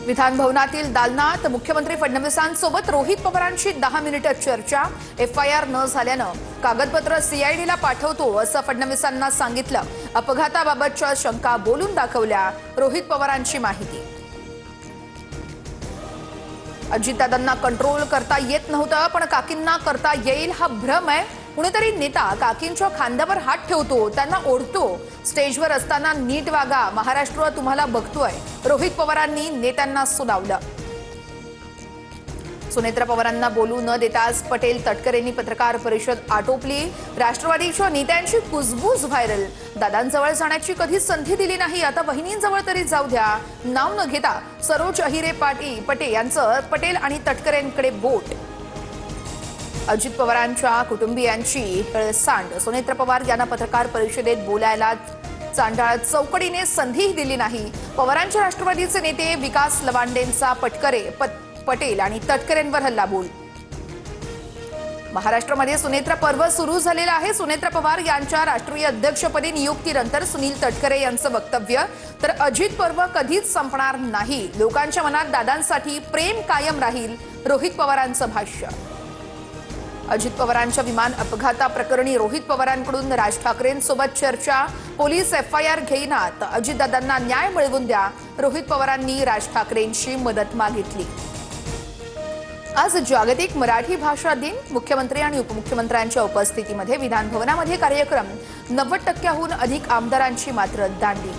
विधान भवनातील दालनात मुख्यमंत्री फडणवीसांसोबत रोहित पवारांची 10 मिनिटे चर्चा। एफआयआर न झाल्यानं कागदपत्र सीआयडीला पाठवतो असं फडणवीसांना सांगितलं। अपघाताबाबतच्या शंका बोलून दाखवल्या। रोहित पवारांची माहिती। अजितदादांना कंट्रोल करता येत नव्हतं, पण काकींना करता येईल हा भ्रम आहे। कुणीतरी नेता काकींच्या खांद्यावर हात ठेवतो, त्यांना ओढतो। स्टेजवर असताना नीट वागा, महाराष्ट्र तुम्हाला बघतोय, रोहित पवारांनी नेत्यांना सुनावलं। सुनेत्रा पवारांना बोलू न देताच पटेल तटकरेंनी पत्रकार परिषद आटोपली। राष्ट्रवादीच्या नेत्यांची कुजबूज व्हायरल। दादांजवळ जाण्याची कधी संधी दिली नाही, आता बहिणींजवळ तरी जाऊ द्या। नाव न घेता सरोज अहिरे पटेल यांचं पटेल आणि तटकरेंकडे बोट। अजित पवारांच्या कुटुंबियांची हेळसांड। सुनेत्रा पवार यांना पत्रकार परिषदेत बोलायला चांडाळ चौकडीने संधी दिली नाही। पवारांच्या राष्ट्रवादीचे नेते विकास लवांडेंचा पटेल आणि तटकरेंवर हल्लाबोल। महाराष्ट्रामध्ये सुनेत्रा पर्व सुरू झालेला आहे। सुनेत्रा पवार यांच्या राष्ट्रीय अध्यक्षपदी नियुक्तीनंतर सुनील तटकरे यांचं वक्तव्य, तर अजित पर्व कधीच संपणार नाही, लोकांच्या मनात दादांसाठी प्रेम कायम राहील, रोहित पवारांचं भाष्य। अजित पवारांच्या विमान अपघाताप्रकरणी रोहित पवारांकडून राज ठाकरेंसोबत चर्चा। पोलीस एफआयआर घेईनात, अजितदादांना न्याय मिळवून द्या, रोहित पवारांनी राज ठाकरेंची मदत मागितली। आज जागतिक मराठी भाषा दिन। मुख्यमंत्री आणि उपमुख्यमंत्र्यांच्या उपस्थितीमध्ये विधान भवनामध्ये कार्यक्रम। 90% अधिक आमदारांची मात्र दांडी।